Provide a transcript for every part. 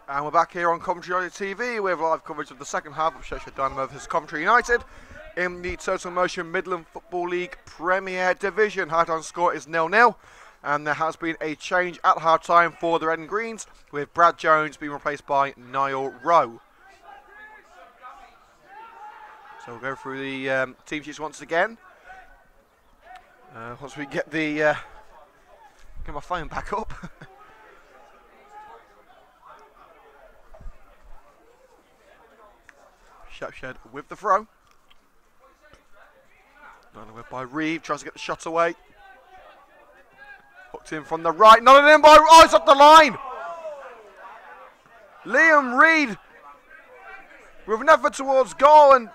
And we're back here on Coventry TV with live coverage of the second half of Shepshed Dynamo vs Coventry United in the Total Motion Midland Football League Premier Division. Half-time score is 0-0, and there has been a change at half-time for the Red and Greens, with Brad Jones being replaced by Niall Rowe. So we'll go through the team sheets once again. Once we get the get my phone back up. Shepshed with the throw. Done away by Reeve, tries to get the shot away. Hooked in from the right, not in by, oh, it's up the line! Liam Reed with an effort towards goal, and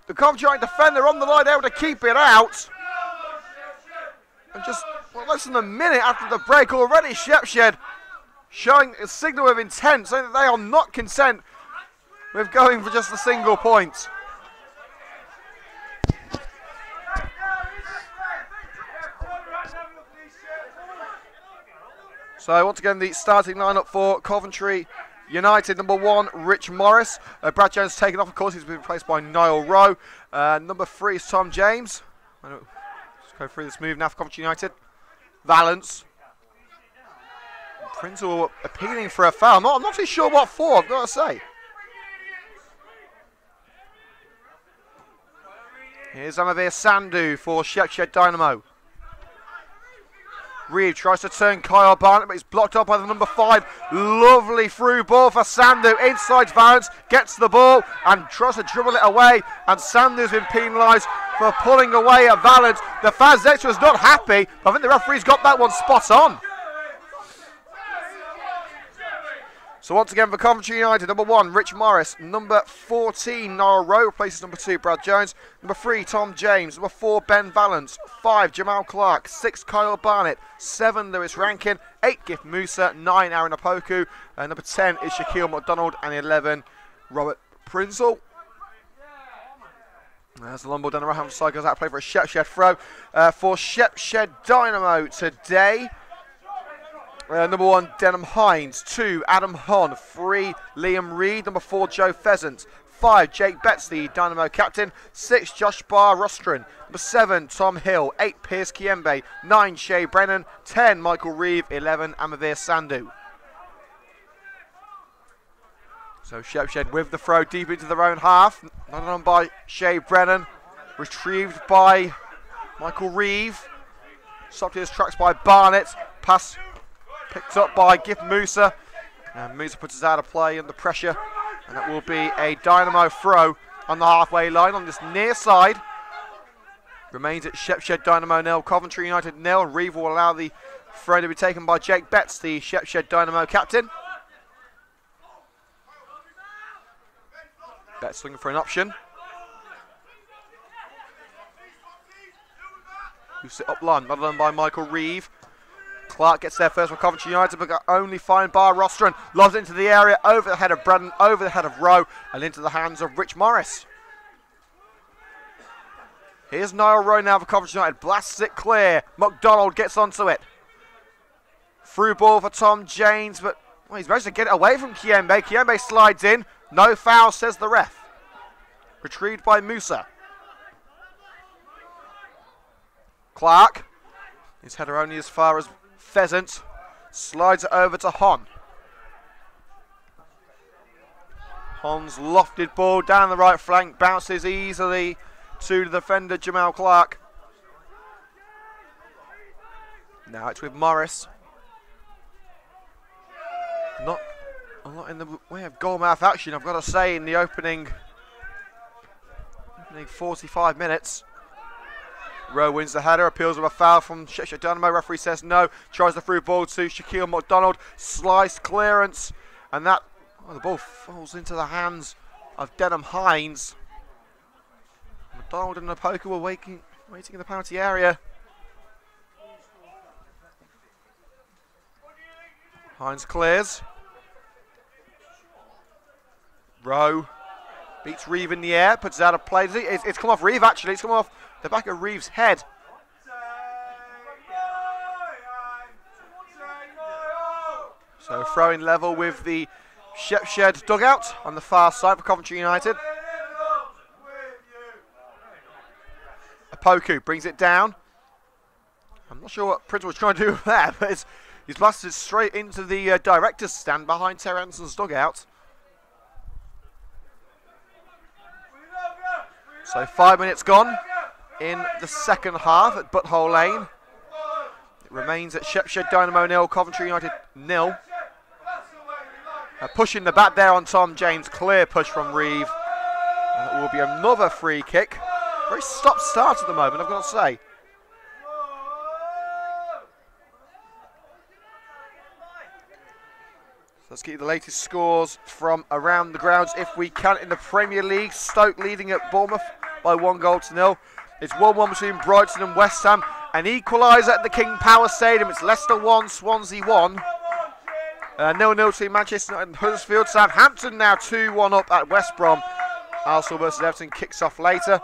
the Coventry defender on the line able to keep it out. And just less than a minute after the break already, Shepshed showing a signal of intent, saying that they are not content with going for just a single point. So once again, the starting lineup for Coventry United: number 1, Rich Morris. Brad Jones taken off, of course, he's been replaced by Niall Rowe. Number 3 is Tom James. Let's go through this move now for Coventry United. Valence. Prinzel appealing for a foul. I'm not too sure what for, I've got to say. Here's Amavir Sandhu for Shepshed Dynamo. Reeve tries to turn Kyle Barnett, but he's blocked up by the number 5. Lovely through ball for Sandhu. Inside Valence, gets the ball and tries to dribble it away. And Sandhu's been penalised for pulling away at Valence. The fans next to us not happy, but I think the referee's got that one spot on. So once again for Coventry United, number 1, Rich Morris. Number 14, Niall Rowe, replaces number 2, Brad Jones. Number 3, Tom James. Number 4, Ben Valence. 5, Jamal Clark. 6, Kyle Barnett. 7, Lewis Rankin. 8, Gift Musa. 9, Aaron Opoku. Number 10 is Shaquille McDonald. And 11, Robert Prinzel. There's the long ball down the right-hand side, goes out to play for a Shepshed throw. For Shepshed Dynamo today, number 1, Denham Hines. 2, Adam Hon. 3, Liam Reed. Number 4, Joe Pheasant. 5, Jake Betts, the Dynamo captain. 6, Josh Barr Rostron. Number 7, Tom Hill. 8, Piers Kiembe. 9, Shay Brennan. 10, Michael Reeve. 11, Amavir Sandhu. So Shepshed with the throw deep into their own half. Not on by Shay Brennan. Retrieved by Michael Reeve. Stopped in his tracks by Barnett. Pass picked up by Gift Musa. And Musa puts us out of play under pressure. And that will be a Dynamo throw on the halfway line on this near side. Remains at Shepshed Dynamo 0, Coventry United 0. Reeve will allow the throw to be taken by Jake Betts, the Shepshed Dynamo captain. Betts looking for an option. Who's it up line? Not done by Michael Reeve. Clark gets there first for Coventry United, but got only fine Bar Rostron. Lobs into the area, over the head of Braddon, over the head of Rowe, and into the hands of Rich Morris. Here's Niall Rowe now for Coventry United. Blasts it clear. McDonald gets onto it. Through ball for Tom James, but he's managed to get it away from Kiembe. Kiembe slides in. No foul, says the ref. Retrieved by Musa. Clark. His header only as far as Pheasant. Slides it over to Hon. Hon's lofted ball down the right flank. Bounces easily to the defender Jamal Clark. Now it's with Morris. Not a lot in the way of goal mouth action, I've got to say, in the opening 45 minutes. Rowe wins the header, appeals with a foul from Shepshed Dynamo. Referee says no. Tries the through ball to Shaquille McDonald. Slice clearance. And that, the ball falls into the hands of Denham Hines. McDonald and Opoku were waiting in the penalty area. Hines clears. Rowe beats Reeve in the air, puts it out of play. It's come off Reeve, actually. It's come off the back of Reeve's head. So throwing level with the Shepshed dugout on the far side for Coventry United. Apoku brings it down. I'm not sure what Prince was trying to do there, but he's blasted straight into the director's stand behind Terry Anderson's dugout. So 5 minutes gone in the second half at Butthole Lane. It remains at Shepshed Dynamo 0, Coventry United 0. Pushing the bat there on Tom James, clear push from Reeve. And it will be another free kick. Very stop-start at the moment, I've got to say. Let's get you the latest scores from around the grounds if we can in the Premier League. Stoke leading at Bournemouth by 1-0. It's 1-1 between Brighton and West Ham. An equaliser at the King Power Stadium. It's Leicester 1, Swansea 1. 0-0 between Manchester United and Huddersfield. Southampton now 2-1 up at West Brom. Arsenal versus Everton kicks off later.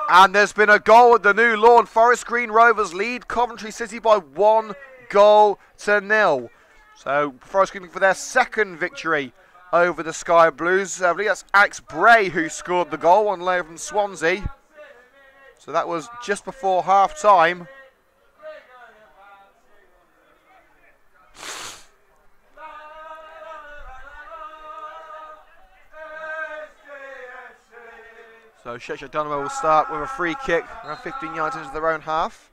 And there's been a goal at the New Lawn. Forest Green Rovers lead Coventry City by 1-0. So Forest Green for their second victory over the Sky Blues. I believe that's Alex Bray who scored the goal, one later from Swansea. So that was just before half time. So Shepshed Dynamo will start with a free kick around 15 yards into their own half.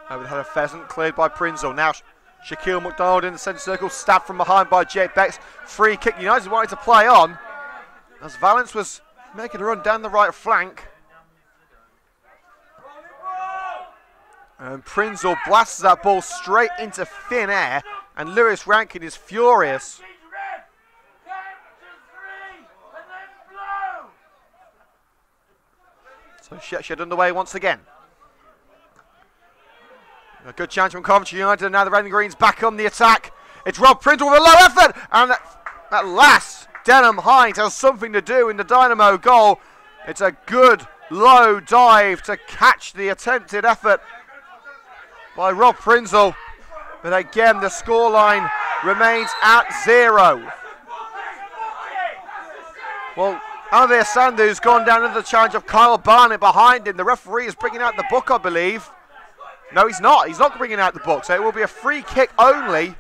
Over the head of Pheasant, cleared by Prinzel. Now Shaquille McDonald in the centre circle, stabbed from behind by Jake Becks. Free kick, United wanted to play on, as Valence was making a run down the right flank. And Prinzel blasts that ball straight into thin air, and Lewis Rankin is furious. So Shepshed underway once again. A good chance from Coventry United, and now the Red and Greens back on the attack. It's Rob Prinzel with a low effort, and at last Denham Hines has something to do in the Dynamo goal. It's a good low dive to catch the attempted effort by Rob Prinzel, but again the scoreline remains at 0. Well, Amir Sandhu's gone down into the challenge of Kyle Barnett behind him. The referee is bringing out the book, I believe. No, he's not. He's not bringing out the book. So it will be a free kick only.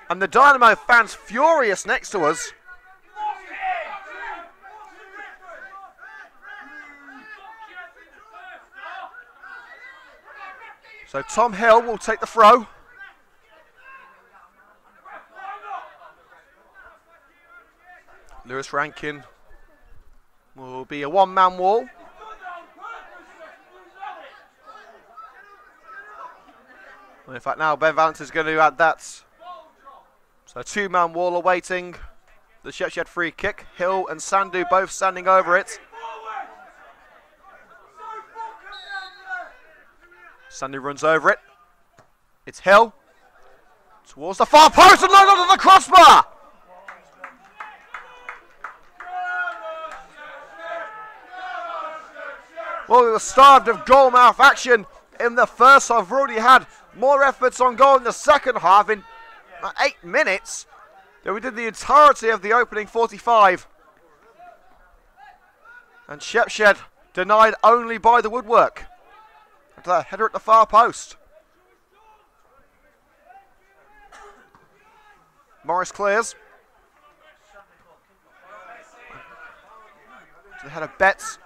And the Dynamo fans furious next to us. So Tom Hill will take the throw. Lewis Rankin will be a one-man wall. Well, in fact, now Ben Valence is going to add that. So a two-man wall awaiting the Shepshed free kick. Hill and Sandhu both standing over it. Sandhu runs over it. It's Hill. Towards the far post and load onto the crossbar. Well, we were starved of goal-mouth action in the first half. We've already had more efforts on goal in the second half in 8 minutes than we did the entirety of the opening 45. And Shepshed denied only by the woodwork. The header at the far post. Morris clears. To the head of Betts.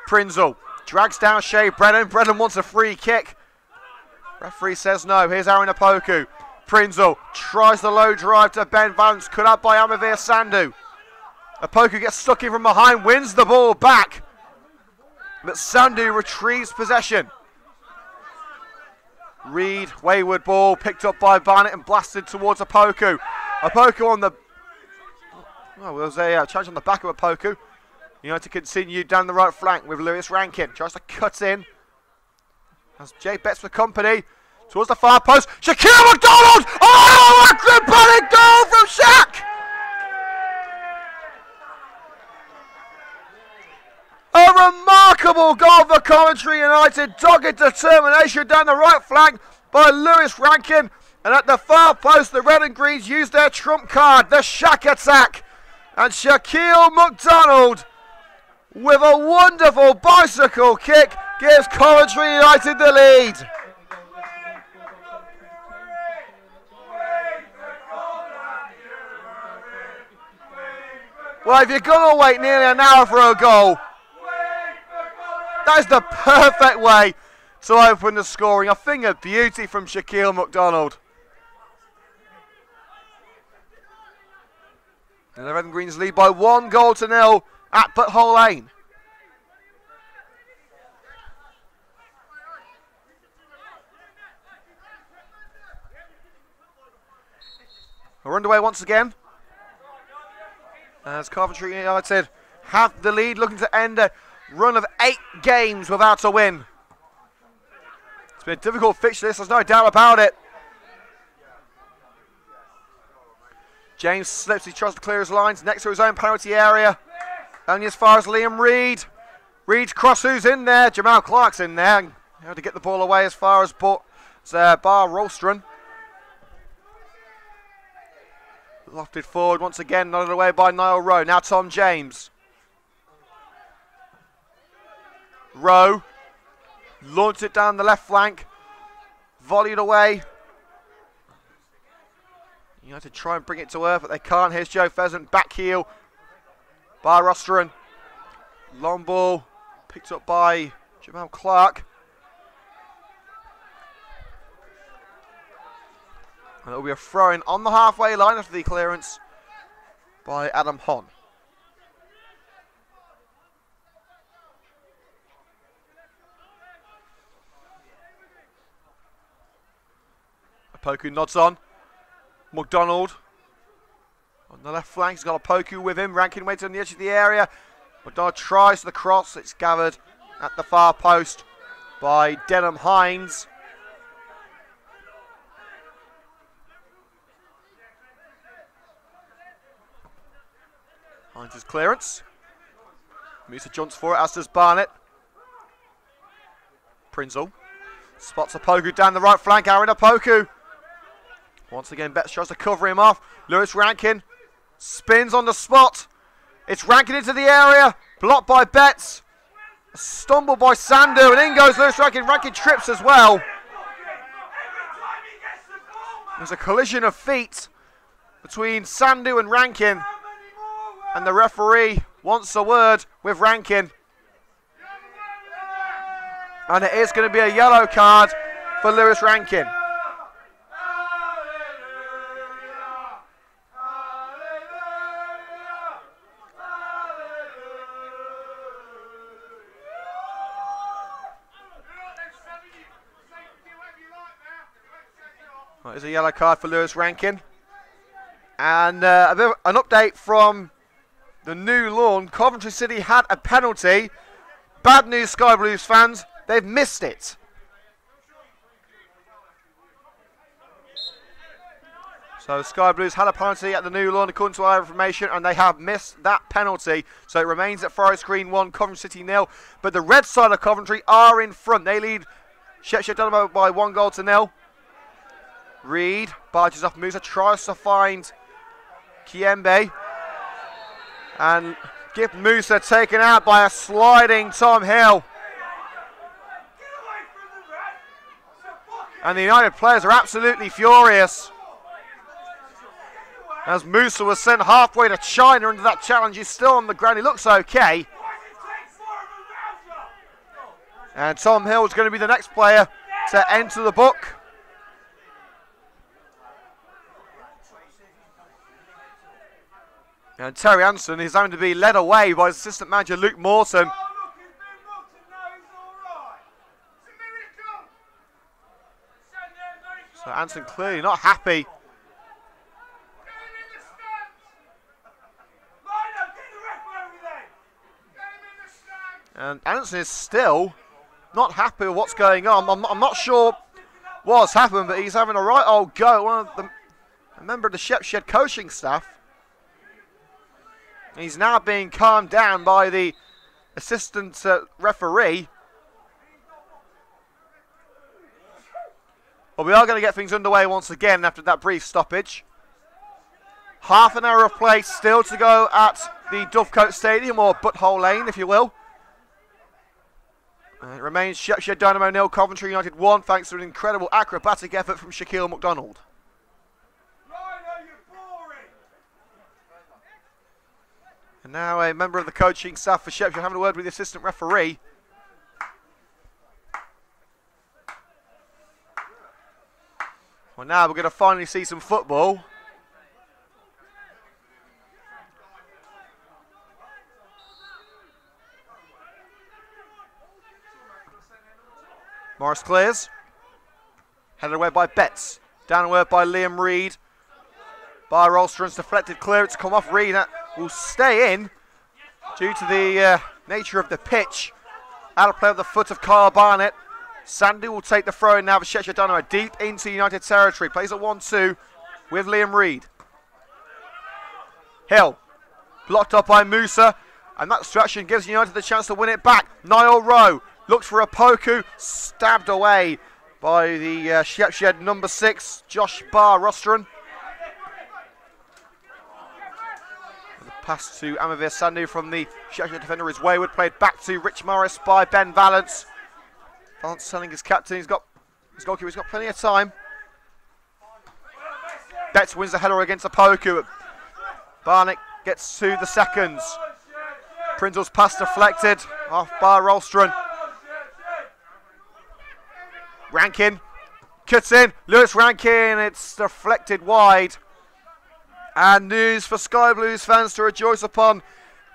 Prinzel drags down Shea Brennan. Brennan wants a free kick. Referee says no. Here's Aaron Apoku. Prinzel tries the low drive to Ben Valence. Cut out by Amavir Sandhu. Apoku gets stuck in from behind. Wins the ball back. But Sandhu retrieves possession. Reed, wayward ball, picked up by Barnett and blasted towards Apoku. Apoku on the... Oh, there was a challenge on the back of Apoku. United continue down the right flank with Lewis Rankin. Tries to cut in. As Jay Betts for company. Towards the far post. Shaquille McDonald! Oh, acrobatic goal from Shaq! A remarkable goal for Coventry United. Dogged determination down the right flank by Lewis Rankin. And at the far post, the red and greens use their trump card, the shack attack. And Shaquille McDonald, with a wonderful bicycle kick, gives Coventry United the lead. Well, if you're going to wait nearly an hour for a goal, that is the perfect way to open the scoring. A thing of beauty from Shaquille McDonald. And the Red and Greens lead by 1-0 at Butthole Lane. We're underway once again, as Coventry United have the lead, looking to end a run of 8 games without a win. It's been a difficult fixture list, there's no doubt about it. James slips, he tries to clear his lines next to his own penalty area. Only as far as Liam Reid. Reid's cross, who's in there? Jamal Clark's in there. How to get the ball away as far as Bar Rolstron. Lofted forward once again, nodded away by Niall Rowe. Now Tom James. Rowe launched it down the left flank. Volleyed away. You have to try and bring it to earth, but they can't. Here's Joe Pheasant, back heel by Rostron. Long ball picked up by Jamal Clark. And it will be a throw-in on the halfway line after the clearance by Adam Hon. Poku nods on. McDonald on the left flank. He's got a Poku with him. Rankin waits on the edge of the area. McDonald tries the cross. It's gathered at the far post by Denham Hines. Hines' clearance. Musa jumps for it, as does Barnett. Prinzel spots a Poku down the right flank. Aaron Poku. Once again, Betts tries to cover him off. Lewis Rankin spins on the spot. It's Rankin into the area. Blocked by Betts. A stumble by Sandu. And in goes Lewis Rankin. Rankin trips as well. There's a collision of feet between Sandu and Rankin. And the referee wants a word with Rankin. And it is going to be a yellow card for Lewis Rankin. There's a yellow card for Lewis Rankin. And a bit of an update from the new lawn. Coventry City had a penalty. Bad news, Sky Blues fans. They've missed it. So Sky Blues had a penalty at the new lawn according to our information, and they have missed that penalty. So it remains at Forest Green 1, Coventry City 0. But the red side of Coventry are in front. They lead Shepshed Dynamo by 1-0. Reid barges off Musa, tries to find Kiembe. And get Musa taken out by a sliding Tom Hill. And the United players are absolutely furious, as Musa was sent halfway to China under that challenge. He's still on the ground, he looks okay. And Tom Hill is going to be the next player to enter the book. And Terry Anderson is having to be led away by his assistant manager Luke Morton. So Anderson clearly not happy. And Anderson is still not happy with what's going on. I'm not sure what's happened, but he's having a right old go at a member of the Shepshed coaching staff. He's now being calmed down by the assistant referee. Well, we are going to get things underway once again after that brief stoppage. Half an hour of play still to go at the Dovecote Stadium, or Butthole Lane, if you will. It remains Shepshed Dynamo 0, Coventry United 1, thanks to an incredible acrobatic effort from Shaquille McDonald. And now a member of the coaching staff for Shepshed having a word with the assistant referee. Well, now we're going to finally see some football. Morris clears. Headed away by Betts. Downward by Liam Reid. By Rolstron's deflected clear. It's come off Reid. That will stay in due to the nature of the pitch. Out of play with the foot of Kyle Barnett. Sandy will take the throw in now for Shepshed Dynamo. Deep into United territory. Plays a 1-2 with Liam Reid. Hill. Blocked up by Musa. And that distraction gives United the chance to win it back. Niall Rowe. Looks for a Poku, stabbed away by the Shepshed number 6, Josh Barr Rostron. The pass to Amavir Sandhu from the Shepshed defender is wayward, played back to Rich Morris by Ben Valance. Valance telling his captain, his goalkeeper, he's got plenty of time. Betts wins the header against a Poku. Barnett gets to the seconds. Prindle's pass deflected off by Rolstron. Rankin cuts in, Lewis Rankin, it's deflected wide. And news for Sky Blues fans to rejoice upon.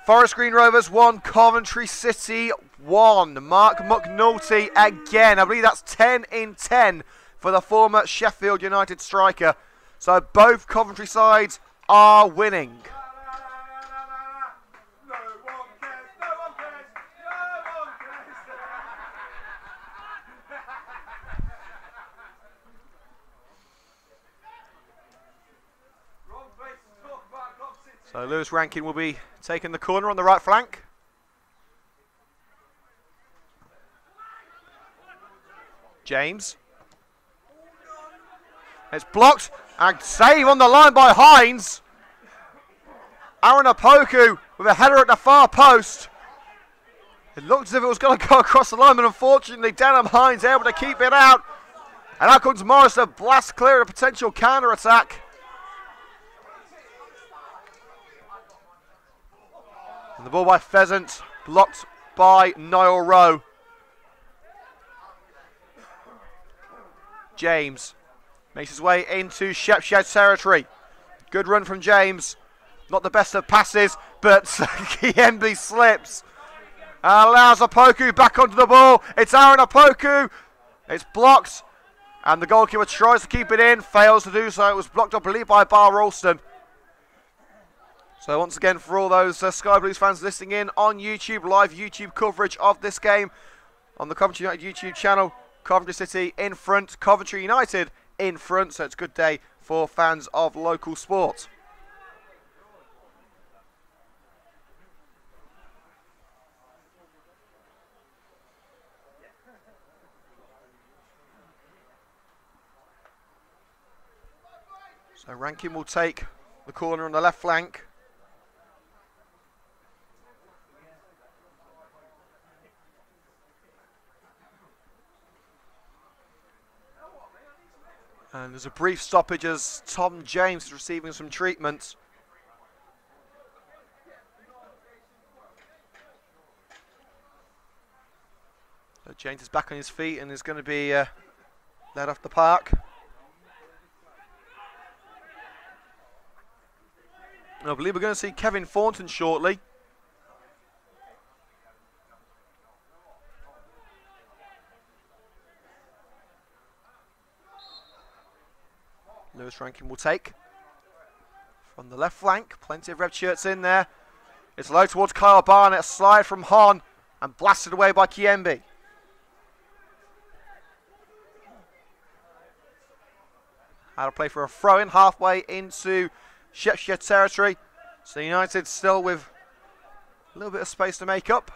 Forest Green Rovers 1, Coventry City 1. Mark McNulty again, I believe that's 10 in 10 for the former Sheffield United striker. So both Coventry sides are winning. So Lewis Rankin will be taking the corner on the right flank. James. It's blocked and save on the line by Hines. Aaron Opoku with a header at the far post. It looked as if it was going to go across the line, but unfortunately Denham Hines able to keep it out. And out comes Morris to blast clear a potential counter-attack. And the ball by Pheasant, blocked by Niall Rowe. James makes his way into Shepshed territory. Good run from James. Not the best of passes, but Kiembe slips. Allows Opoku back onto the ball. It's Aaron Opoku. It's blocked. And the goalkeeper tries to keep it in. Fails to do so. It was blocked up, I believe, by Bar Ralston. So once again, for all those Sky Blues fans listening in on YouTube, live YouTube coverage of this game on the Coventry United YouTube channel. Coventry City in front, Coventry United in front. So it's a good day for fans of local sport. So Rankin will take the corner on the left flank. And there's a brief stoppage as Tom James is receiving some treatment. So James is back on his feet and is going to be led off the park. And I believe we're going to see Kevin Thornton shortly. Lewis Rankin will take from the left flank. Plenty of red shirts in there. It's low towards Kyle Barnett. A slide from Hon and blasted away by Kiembe. Out of play for a throw-in halfway into Shepshed territory. So United still with a little bit of space to make up.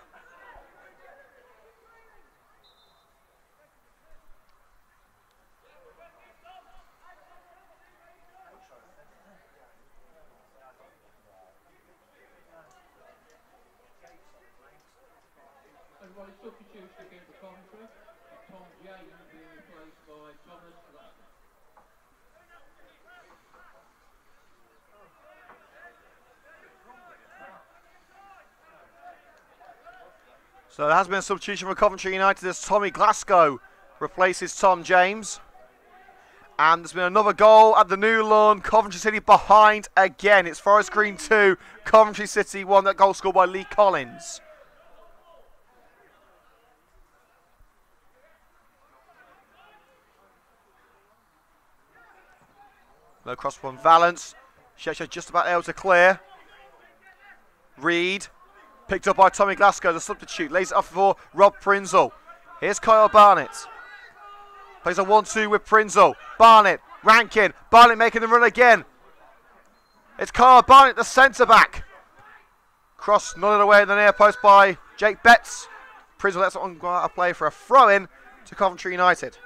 Substitution again for Coventry. Tom James being replaced by Thomas Lane. So there has been a substitution for Coventry United as Tommy Glasgow replaces Tom James. And there's been another goal at the New Lawn. Coventry City behind again. It's Forest Green 2, Coventry City 1. That goal scored by Lee Collins. Low cross from Valence. Shepshed just about able to clear. Reed. Picked up by Tommy Glasgow, the substitute. Lays it off for Rob Prinzel. Here's Kyle Barnett. Plays a 1-2 with Prinzel. Barnett, Rankin. Barnett making the run again. It's Kyle Barnett, the centre-back. Cross nodded away in the near post by Jake Betts. Prinzel lets it on go out of play for a throw-in to Coventry United.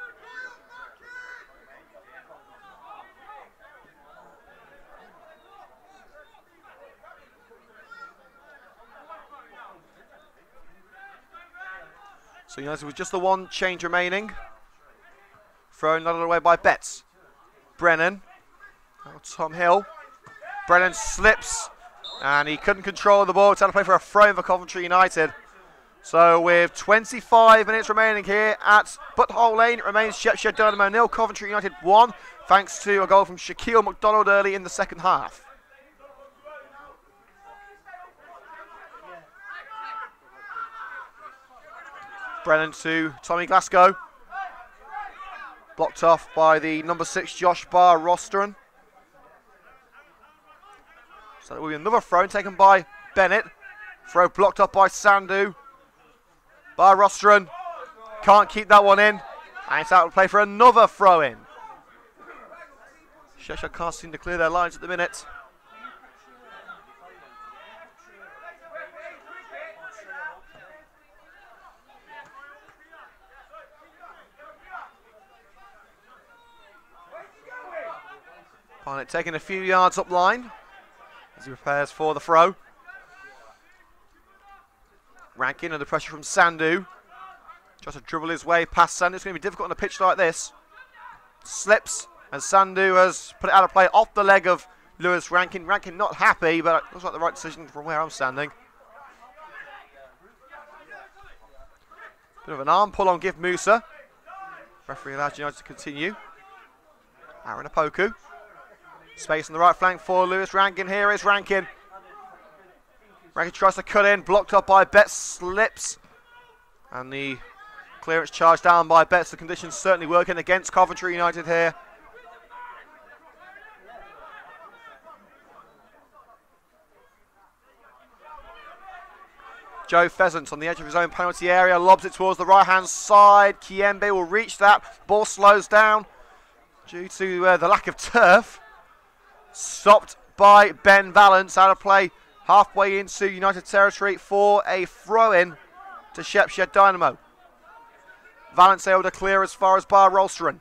So United with just the one change remaining. Thrown nodded away by Betts. Brennan. Oh, Tom Hill. Brennan slips. And he couldn't control the ball. It's out of play for a throw for Coventry United. So with 25 minutes remaining here at Butthole Lane, it remains Shepshed Dynamo 0, Coventry United 1. Thanks to a goal from Shaquille McDonald early in the second half. Brennan to Tommy Glasgow. Blocked off by the number 6 Josh Barr Rostron. So there will be another throw taken by Bennett. Throw blocked up by Sandu. Barr Rostron can't keep that one in. And it's out of play for another throw in. Shepshed can't seem to clear their lines at the minute. Barnett taking a few yards up line as he prepares for the throw. Rankin under pressure from Sandu. Tries to dribble his way past Sandu. It's going to be difficult on a pitch like this. Slips, and Sandu has put it out of play off the leg of Lewis Rankin. Rankin not happy, but it looks like the right decision from where I'm standing. Bit of an arm pull on Gift Musa. Referee allows United to continue. Aaron Apoku. Space on the right flank for Lewis Rankin. Here is Rankin. Rankin tries to cut in, blocked up by Betts, slips. And the clearance charged down by Betts. The conditions certainly working against Coventry United here. Joe Pheasant on the edge of his own penalty area, lobs it towards the right-hand side. Kiembe will reach that. Ball slows down due to the lack of turf. Stopped by Ben Valence, out of play halfway into United territory for a throw-in to Shepshed Dynamo. Valence able to clear as far as Bar Rolsteren.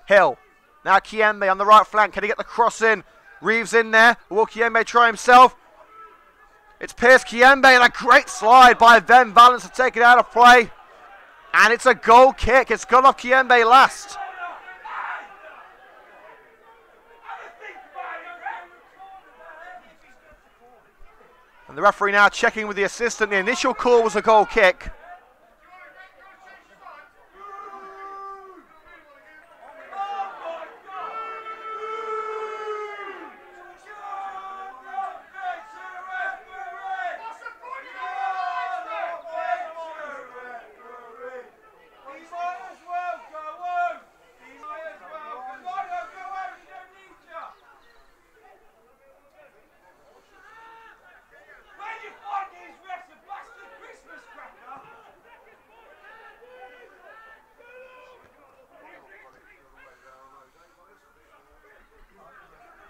Hill. Now Kiembe on the right flank. Can he get the cross in? Reeves in there. Will Kiembe try himself? It's Pierce Kiembe and a great slide by Ben Valence to take it out of play. And it's a goal kick. It's gone off Kiembe last. And the referee now checking with the assistant. The initial call was a goal kick.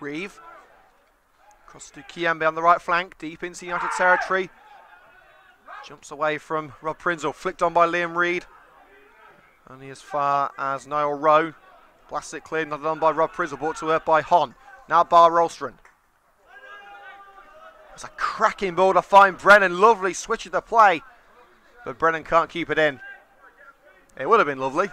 Reeve. Cross to Kiembe on the right flank, deep into United territory. Jumps away from Rob Prinzel, flicked on by Liam Reed. Only as far as Niall Rowe. Blasts it clear, not done by Rob Prinzel, brought to earth by Hon. Now Bar Rolsteren. It's a cracking ball to find Brennan. Lovely switch of the play. but Brennan can't keep it in. It would have been lovely.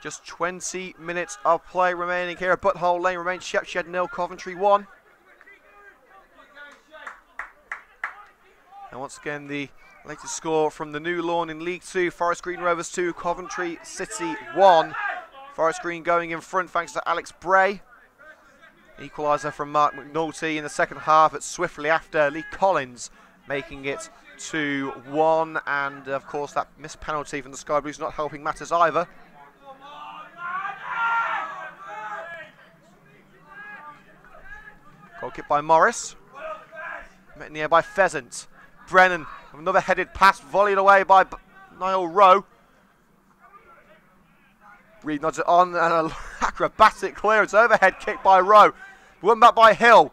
Just 20 minutes of play remaining here at Butthole Lane. Remains Shepshed 0, Coventry 1. And once again, the latest score from the New Lawn in League 2. Forest Green Rovers 2, Coventry City 1. Forest Green going in front thanks to Alex Bray. Equaliser from Mark McNulty in the second half, but swiftly after Lee Collins making it 2-1. And of course that missed penalty from the Sky Blues not helping matters either. Goal kick by Morris. Met in the air by Pheasant. Brennan, another headed pass volleyed away by Niall Rowe. Reed nods it on, and an acrobatic clearance, overhead kick by Rowe. Won back by Hill.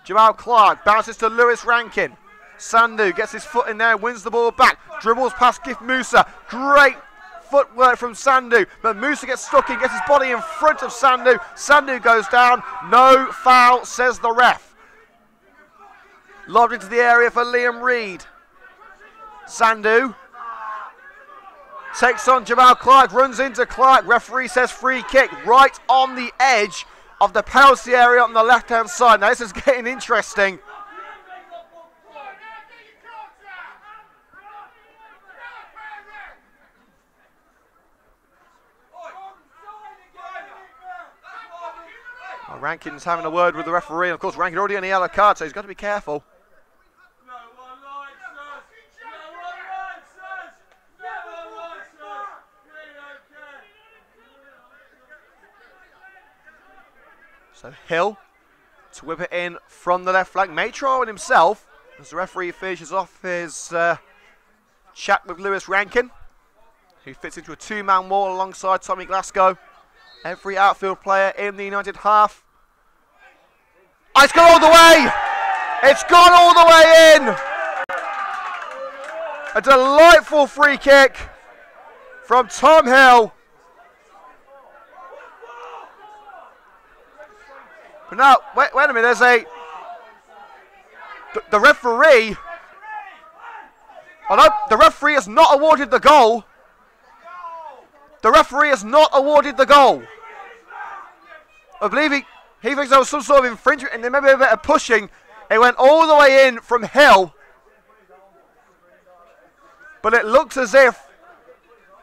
Jamal Clark bounces to Lewis Rankin. Sandhu gets his foot in there, wins the ball back. Dribbles past Gift Musa. Great footwork from Sandhu, but Musa gets stuck in, gets his body in front of Sandhu. Sandhu goes down. No foul, says the ref. Lobbed into the area for Liam Reid. Sandhu takes on Jamal Clark, runs into Clark. Referee says free kick right on the edge of the penalty area on the left-hand side. Now this is getting interesting. Well, Rankin's having a word with the referee, and of course Rankin already on the yellow card, so he's got to be careful. So Hill to whip it in from the left flank. May try on himself as the referee finishes off his chat with Lewis Rankin, who fits into a two-man wall alongside Tommy Glasgow. Every outfield player in the United half. Oh, it's gone all the way! It's gone all the way in! A delightful free kick from Tom Hill. But now, wait a minute, there's a... The referee... Although the referee has not awarded the goal. The referee has not awarded the goal. I believe he thinks there was some sort of infringement and there may be a bit of pushing. It went all the way in from Hill. But it looks as if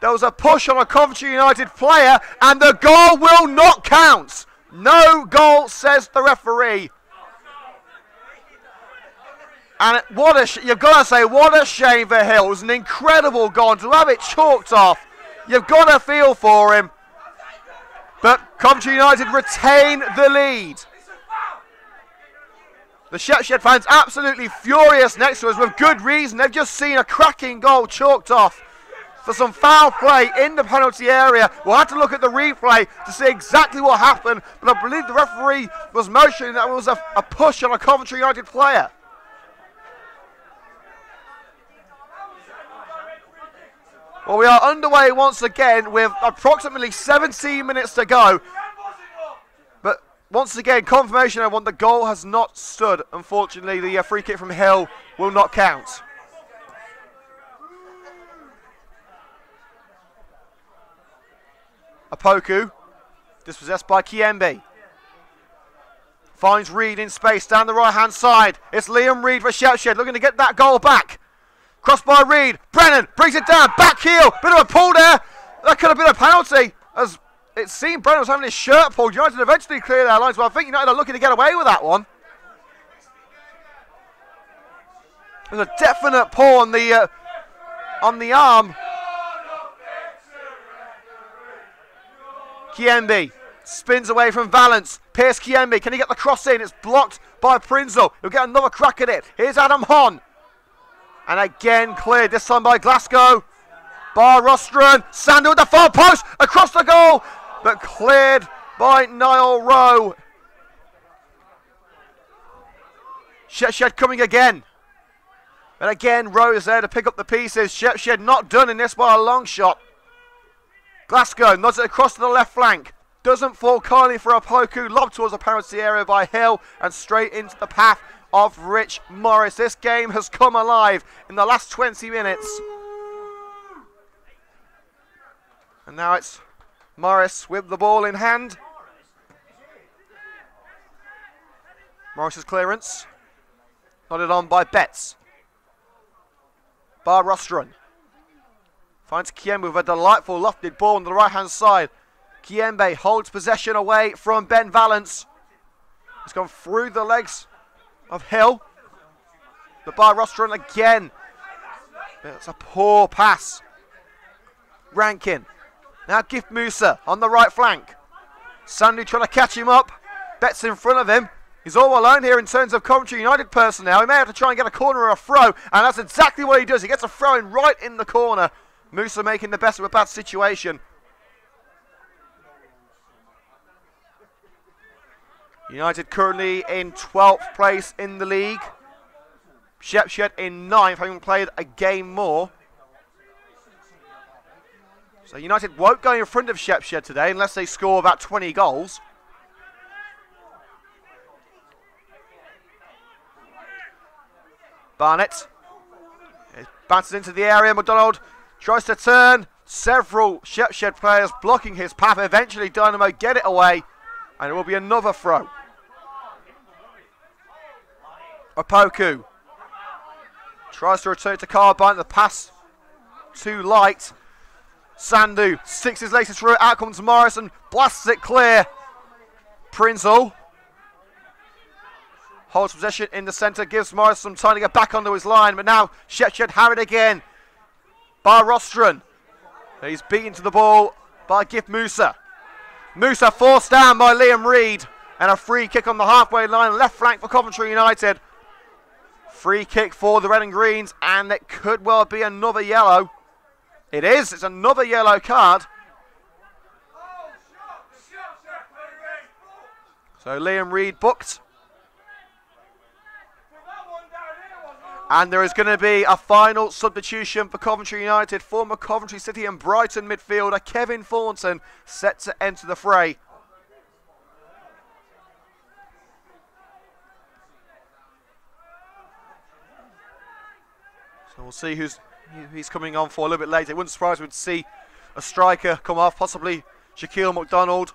there was a push on a Coventry United player and the goal will not count. No goal, says the referee. And you've got to say, what a shame for Hill. It was an incredible goal. To have it chalked off, you've got to feel for him. But Coventry United retain the lead. The Shepshed fans absolutely furious next to us with good reason. They've just seen a cracking goal chalked off for some foul play in the penalty area. We'll have to look at the replay to see exactly what happened, but I believe the referee was motioning that it was a push on a Coventry United player. Well, we are underway once again with approximately 17 minutes to go. But once again, confirmation of one, the goal has not stood. Unfortunately, the free kick from Hill will not count. Apoku, dispossessed by Kiembe. Finds Reid in space down the right-hand side. It's Liam Reid for Shepshed, looking to get that goal back. Crossed by Reid. Brennan brings it down. Back heel. Bit of a pull there. That could have been a penalty. As it seemed Brennan was having his shirt pulled. United eventually clear their lines, but I think United are looking to get away with that one. There's a definite pull on the arm. Kiembe spins away from Valance. Pierce Kiembe. Can he get the cross in? It's blocked by Prinzel. He'll get another crack at it. Here's Adam Hon. And again cleared, this time by Glasgow. Bar Rostron. Sandhu with the far post. Across the goal. But cleared by Niall Rowe. Shepshed coming again. And again, Rowe is there to pick up the pieces. Shepshed not done in this by a long shot. Glasgow nods it across to the left flank. Doesn't fall kindly for Apoku. Lobbed towards the penalty area by Hill and straight into the path of Rich Morris. This game has come alive in the last 20 minutes. And now it's Morris with the ball in hand. Morris's clearance. Nodded on by Betts. Bar Rostron. Finds Kiembe with a delightful lofted ball on the right-hand side. Kiembe holds possession away from Ben Valence. It's gone through the legs of Hill. The Bar Rostron again. It's a poor pass. Rankin. Now Gift Musa on the right flank. Sandu trying to catch him up. Betts in front of him. He's all alone here in terms of Coventry United personnel. He may have to try and get a corner or a throw, and that's exactly what he does. He gets a throw in right in the corner. Musa making the best of a bad situation. United currently in 12th place in the league. Shepshed in 9th, having played a game more. So United won't go in front of Shepshed today unless they score about 20 goals. Barnett. It bounces into the area. McDonald tries to turn. Several Shepshed players blocking his path. Eventually Dynamo get it away. And it will be another throw. Opoku tries to return to Carbine. The pass too light. Sandu sticks his laces through it. Out comes Morris and blasts it clear. Prinzel holds possession in the centre, gives Morris some time to get back onto his line, but now Shepshed have it again. Bar Rostron. He's beaten to the ball by Gift Musa. Musa forced down by Liam Reid, and a free kick on the halfway line, left flank for Coventry United. Free kick for the Red and Greens, and it could well be another yellow. It is, it's another yellow card. So Liam Reid booked. And there is going to be a final substitution for Coventry United. Former Coventry City and Brighton midfielder Kevin Thornton set to enter the fray. So we'll see who he's coming on for a little bit later. It wouldn't surprise me to see a striker come off, possibly Shaquille McDonald.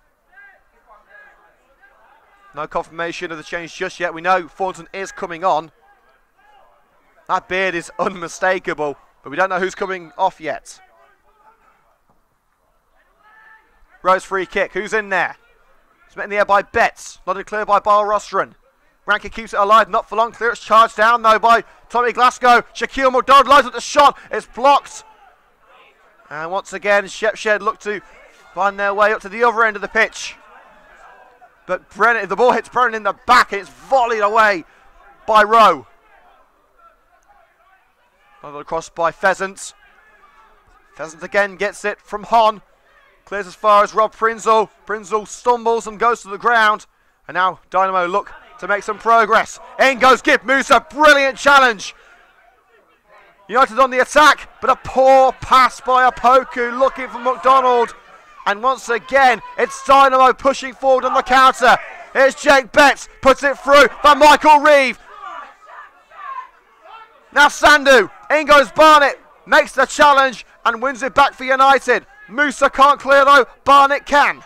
No confirmation of the change just yet. We know Thornton is coming on. That beard is unmistakable, but we don't know who's coming off yet. Rose free kick. Who's in there? It's met in the air by Betts. Nodded clear by Bar Rostron. Rankin keeps it alive. Not for long. Clearance charged down, though, by Tommy Glasgow. Shaquille McDonald lines up the shot. It's blocked. And once again, Shepshed look to find their way up to the other end of the pitch. But Brennan, the ball hits Brennan in the back, and it's volleyed away by Rowe. Another cross by Pheasant. Pheasant again gets it from Hon. Clears as far as Rob Prinzel. Prinzel stumbles and goes to the ground. And now Dynamo look to make some progress. In goes Gift Musa. Brilliant challenge. United on the attack, but a poor pass by Opoku looking for McDonald. And once again, it's Dynamo pushing forward on the counter. Here's Jake Betts. Puts it through by Michael Reeve. Now Sandu, in goes Barnett, makes the challenge and wins it back for United. Musa can't clear though, Barnett can.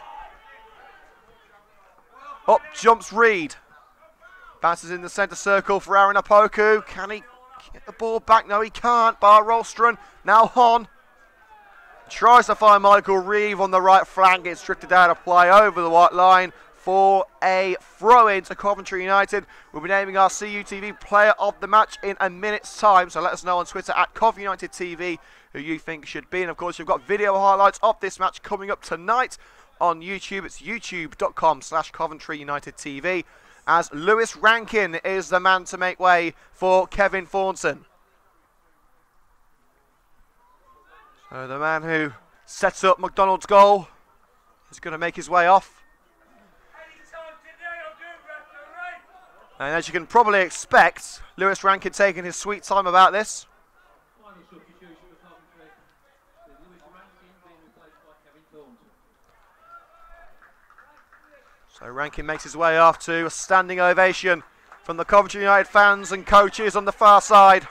Up jumps Reed. Bounces in the centre circle for Aaron Opoku. Can he get the ball back? No, he can't. Bar Rostron, now Hon. Tries to find Michael Reeve on the right flank. It's drifted out of play over the white line for a throw-in to Coventry United. We'll be naming our CUTV player of the match in a minute's time, so let us know on Twitter at CovUnitedTV who you think should be. And of course, you've got video highlights of this match coming up tonight on YouTube. It's youtube.com/Coventry United TV, as Lewis Rankin is the man to make way for Kevin Thornton. So the man who sets up McDonald's goal is going to make his way off. And as you can probably expect, Lewis Rankin taking his sweet time about this. So Rankin makes his way off to a standing ovation from the Coventry United fans and coaches on the far side.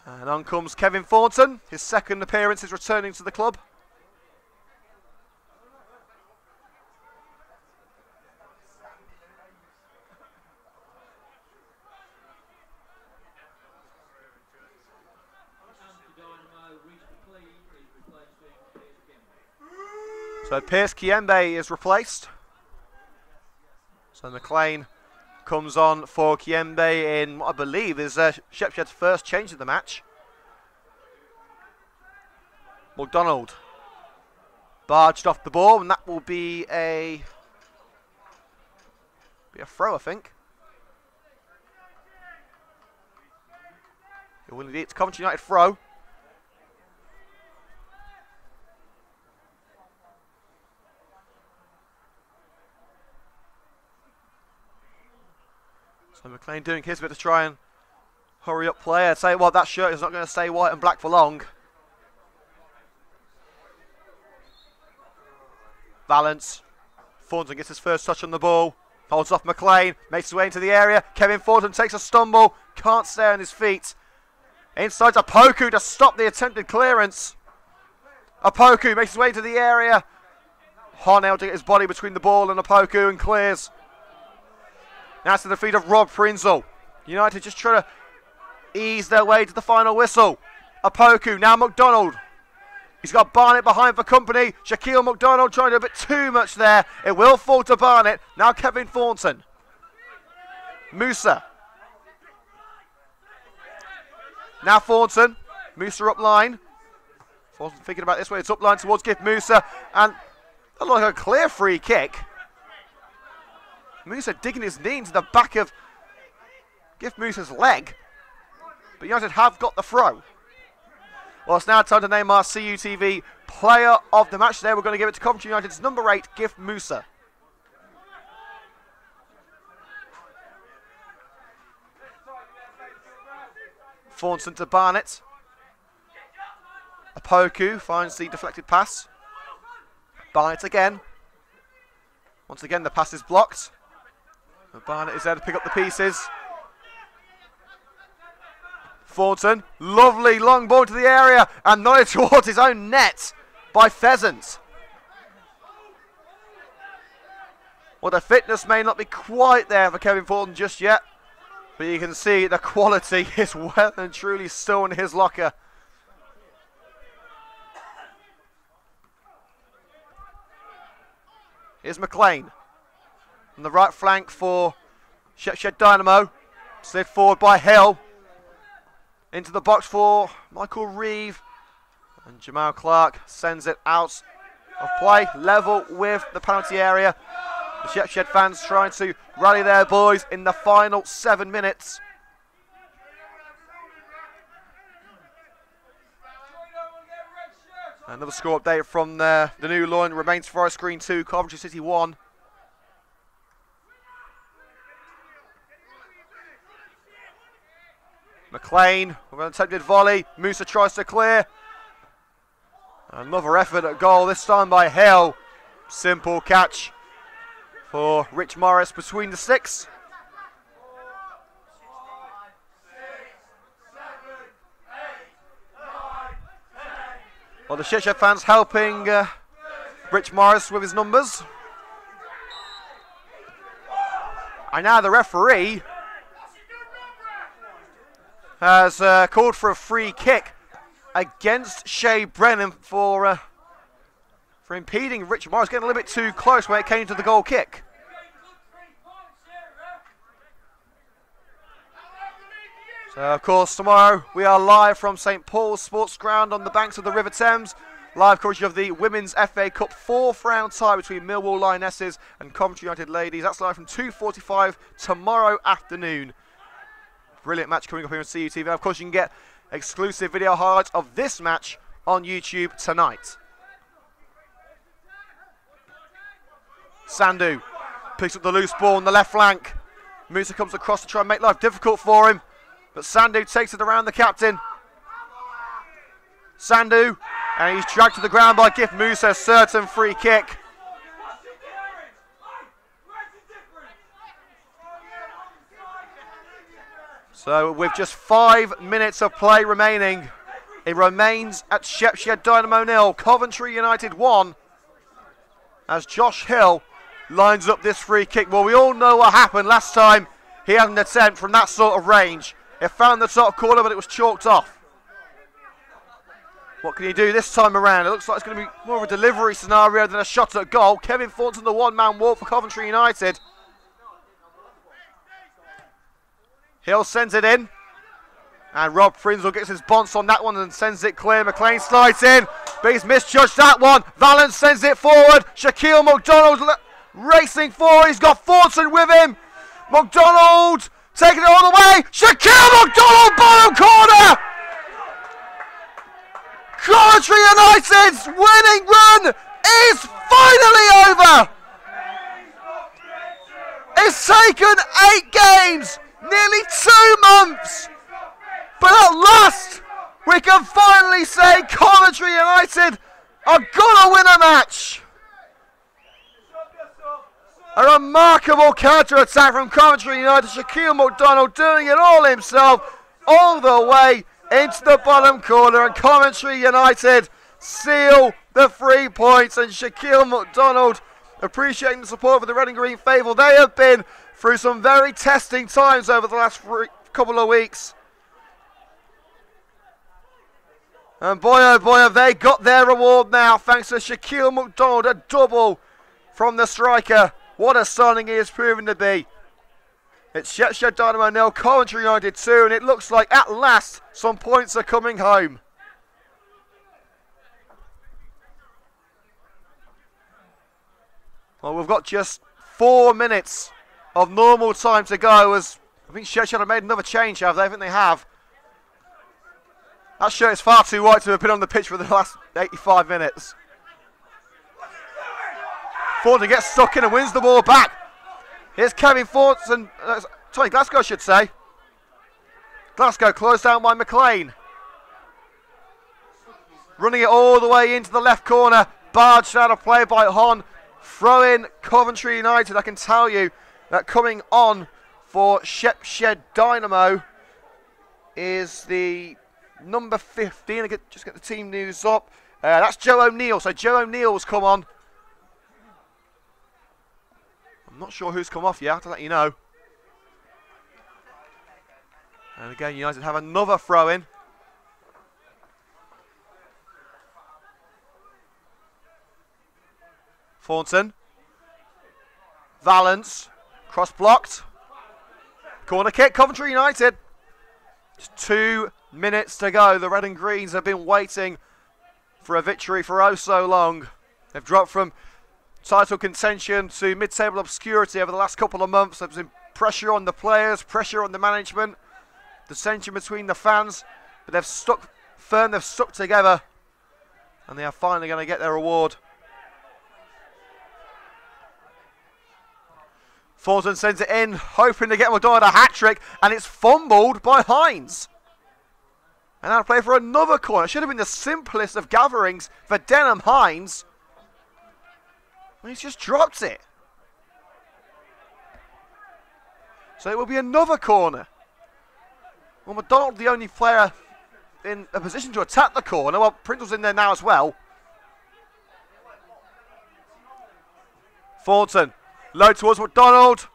And on comes Kevin Thornton. His second appearance is returning to the club. So Pierce Kiembe is replaced. So McLean comes on for Kiembe in what I believe is Shepshed's first change of the match. McDonald barged off the ball, and that will be a throw, I think. It will indeed. It's Coventry United throw. So McLean doing his bit to try and hurry up play. I'd say, well, that shirt is not going to stay white and black for long. Valance. Thornton gets his first touch on the ball. Holds off McLean. Makes his way into the area. Kevin Thornton takes a stumble. Can't stay on his feet. Inside to Apoku to stop the attempted clearance. Apoku makes his way into the area. Hornell to get his body between the ball and Apoku and clears. Now to the feet of Rob Prinzel. United just trying to ease their way to the final whistle. Apoku, now McDonald. He's got Barnett behind for company. Shaquille McDonald trying to do a bit too much there. It will fall to Barnett. Now Kevin Thornton. Musa. Now Thornton. Musa up line. Thornton thinking about this way. It's up line towards Gift Musa. And that looks like a clear free kick. Musa digging his knee into the back of Gift Musa's leg. But United have got the throw. Well, it's now time to name our CUTV player of the match. There, we're going to give it to Coventry United's number 8, Gift Musa. Thornton to Barnett. Apoku finds the deflected pass. Barnett again. Once again, the pass is blocked. But Barnett is there to pick up the pieces. Thornton, lovely long ball to the area and nodded towards his own net by Pheasant. Well, the fitness may not be quite there for Kevin Thornton just yet, but you can see the quality is well and truly still in his locker. Here's McLean on the right flank for Shepshed Dynamo. Slid forward by Hill. Into the box for Michael Reeve. And Jamal Clark sends it out of play, level with the penalty area. The Shepshed fans trying to rally their boys in the final 7 minutes. Another score update from the new line. Remains Forest Green 2, Coventry City 1. McLean with an attempted volley. Musa tries to clear. Another effort at goal, this time by Hill. Simple catch for Rich Morris between the sticks. Well, the Shepshed fans helping Rich Morris with his numbers. And now the referee has called for a free kick against Shea Brennan for impeding Rich Morris, getting a little bit too close when it came to the goal kick. So, of course, tomorrow we are live from St Paul's Sports Ground on the banks of the River Thames. Live coverage of the Women's FA Cup 4th round tie between Millwall Lionesses and Coventry United Ladies. That's live from 2:45 tomorrow afternoon. Brilliant match coming up here on CUTV. Of course, you can get exclusive video highlights of this match on YouTube tonight. Sandu picks up the loose ball on the left flank. Musa comes across to try and make life difficult for him. But Sandu takes it around the captain. Sandu, and he's dragged to the ground by Gift Musa. Certain free kick. So with just 5 minutes of play remaining, it remains at Shepshed Dynamo 0, Coventry United 1, as Josh Hill lines up this free kick. Well, we all know what happened last time he had an attempt from that sort of range. It found the top corner, but it was chalked off. What can he do this time around? It looks like it's going to be more of a delivery scenario than a shot at goal. Kevin Thornton, the one-man wall for Coventry United. Hill sends it in. And Rob Prinzel gets his bounce on that one and sends it clear. McLean slides in, but he's misjudged that one. Valence sends it forward. Shaquille McDonald racing forward. He's got Thornton with him. McDonald taking it all the way. Shaquille McDonald, bottom corner. Coventry United's winning run is finally over. It's taken 8 games, nearly 2 months. But at last, we can finally say Coventry United are going to win a match. A remarkable counter-attack from Coventry United. Shaquille McDonald doing it all himself, all the way into the bottom corner. And Coventry United seal the 3 points. And Shaquille McDonald appreciating the support for the red and green faithful. They have been through some very testing times over the last couple of weeks. And boy, oh boy, have they got their reward now, thanks to Shaquille McDonald, a double from the striker. What a signing he has proven to be. It's Shepshed Dynamo 0, Coventry United 2, and it looks like at last some points are coming home. Well, we've got just 4 minutes of normal time to go, as I think Shepshed have made another change, have they? I think they have. That shirt is far too white to have been on the pitch for the last 85 minutes. Thornton gets stuck in and wins the ball back. Here's Kevin Thornton, Tony Glasgow, I should say. Glasgow closed down by McLean. Running it all the way into the left corner. Barged out of play by Hon. Throw in Coventry United. I can tell you that coming on for Shepshed Dynamo is the number 15. Just get the team news up. That's Joe O'Neill. So Joe O'Neill's come on. I'm not sure who's come off yet. I have to let you know. And again, United have another throw in. Thornton. Valence. Cross blocked. Corner kick. Coventry United. Just 2 minutes to go. The red and greens have been waiting for a victory for oh so long. They've dropped from title contention to mid-table obscurity over the last couple of months. There's been pressure on the players, pressure on the management, dissension between the fans, but they've stuck firm, they've stuck together, and they are finally going to get their reward. Thornton sends it in, hoping to get McDonald a hat-trick, and it's fumbled by Hines. And now to play for another corner. It should have been the simplest of gatherings for Denham Hines. And he's just dropped it. So it will be another corner. Well, McDonald, the only player in a position to attack the corner. Well, Prinzel's in there now as well. Thornton, low towards McDonald.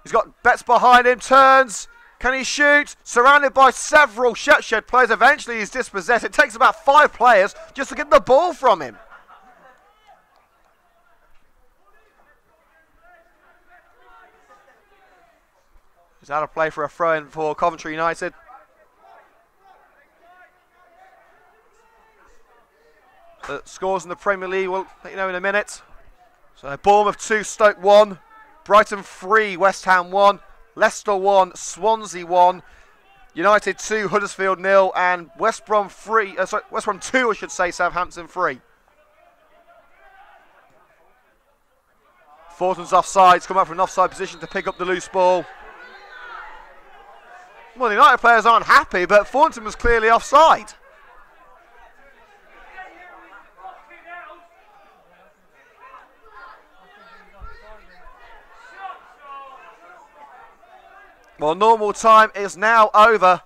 He's got Betts behind him, turns. Can he shoot? Surrounded by several Shepshed players. Eventually he's dispossessed. It takes about 5 players just to get the ball from him. He's out of play for a throw-in for Coventry United. The scores in the Premier League, we'll let you know in a minute. So Bournemouth 2, Stoke 1. Brighton 3, West Ham 1. Leicester 1, Swansea 1. United 2, Huddersfield 0. And West Brom 2, I should say, Southampton 3. Thornton's offside. He's come out from an offside position to pick up the loose ball. Well, the United players aren't happy, but Thornton was clearly offside. Well, normal time is now over.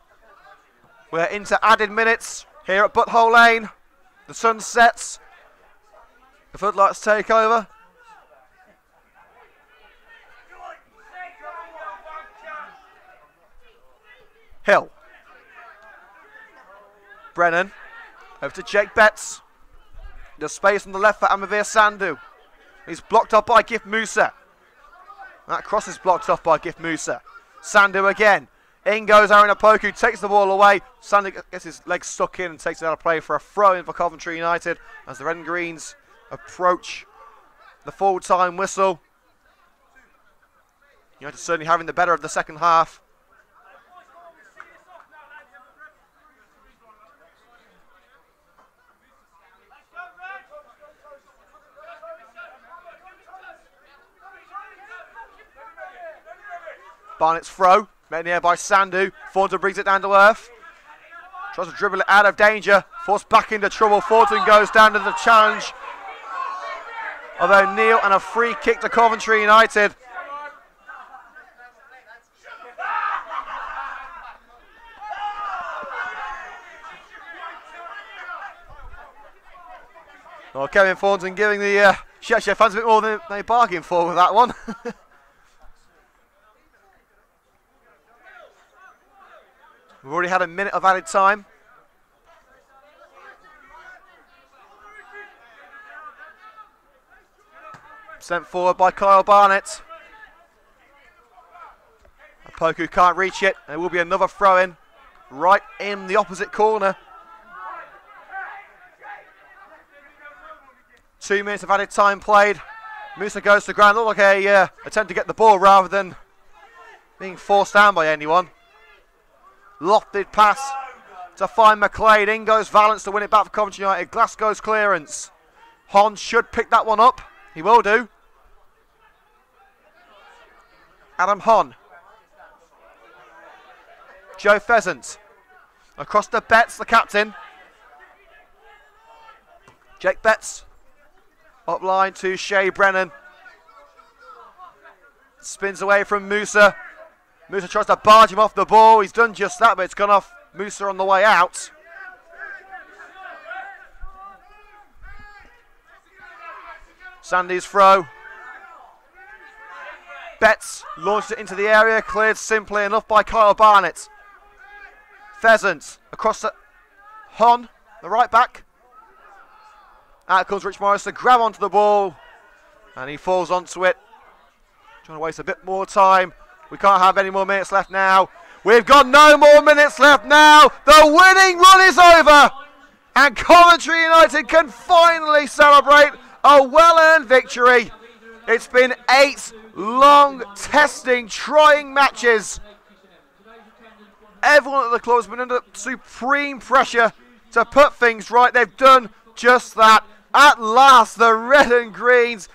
We're into added minutes here at Butthole Lane. The sun sets. The floodlights take over. Hill. Brennan. Over to Jake Betts. There's space on the left for Amavir Sandhu. He's blocked up by Gift Musa. That cross is blocked off by Gift Musa. Sandhu again. In goes Aaron Apoku, takes the ball away. Sandhu gets his legs stuck in and takes it out of play for a throw in for Coventry United as the Red and Greens approach the full-time whistle. United certainly having the better of the second half. Barnett's throw, met in the air by Sandhu. Thornton brings it down to earth. Tries to dribble it out of danger. Forced back into trouble. Thornton goes down to the challenge of O'Neill and a free kick to Coventry United. Well, Kevin Thornton giving the Shepshed fans a bit more than they bargained for with that one. We've already had a minute of added time. Sent forward by Kyle Barnett. Apoku can't reach it. There will be another throw-in right in the opposite corner. 2 minutes of added time played. Musa goes to ground. Looked like a attempt to get the ball rather than being forced down by anyone. Lofted pass to find McLean. In goes Valance to win it back for Coventry United. Glasgow's clearance. Hon should pick that one up. He will do. Adam Hon. Joe Pheasant. Across to Betts, the captain. Jake Betts. Up line to Shea Brennan. Spins away from Musa. Musa tries to barge him off the ball. He's done just that, but it's gone off Musa on the way out. Sandy's throw. Betts launched it into the area, cleared simply enough by Kyle Barnett. Pheasant across to Hon, the right back. Out comes Rich Morris to grab onto the ball, and he falls onto it. Trying to waste a bit more time. We can't have any more minutes left now. We've got no more minutes left now. The winning run is over. And Coventry United can finally celebrate a well-earned victory. It's been 8 long, testing, trying matches. Everyone at the club has been under supreme pressure to put things right. They've done just that. At last, the Red and Greens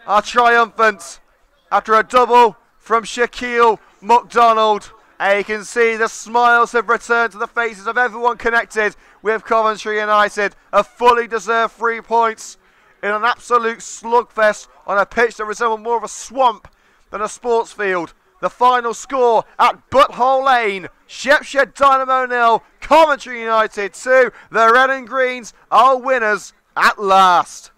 are triumphant after a double from Shaquille McDonald. And you can see the smiles have returned to the faces of everyone connected with Coventry United. A fully deserved 3 points in an absolute slugfest on a pitch that resembled more of a swamp than a sports field. The final score at Butthole Lane, Shepshed Dynamo 0, Coventry United 2. The Red and Greens are winners at last.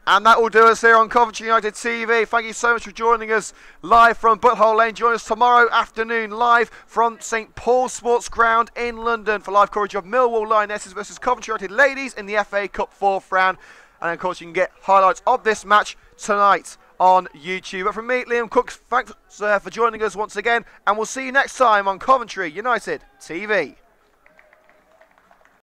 And that will do us here on Coventry United TV. Thank you so much for joining us live from Butthole Lane. Join us tomorrow afternoon live from St Paul's Sports Ground in London for live coverage of Millwall Lionesses versus Coventry United Ladies in the FA Cup 4th round. And of course you can get highlights of this match tonight on YouTube. But from me, Liam Cooks, thanks for joining us once again. And we'll see you next time on Coventry United TV.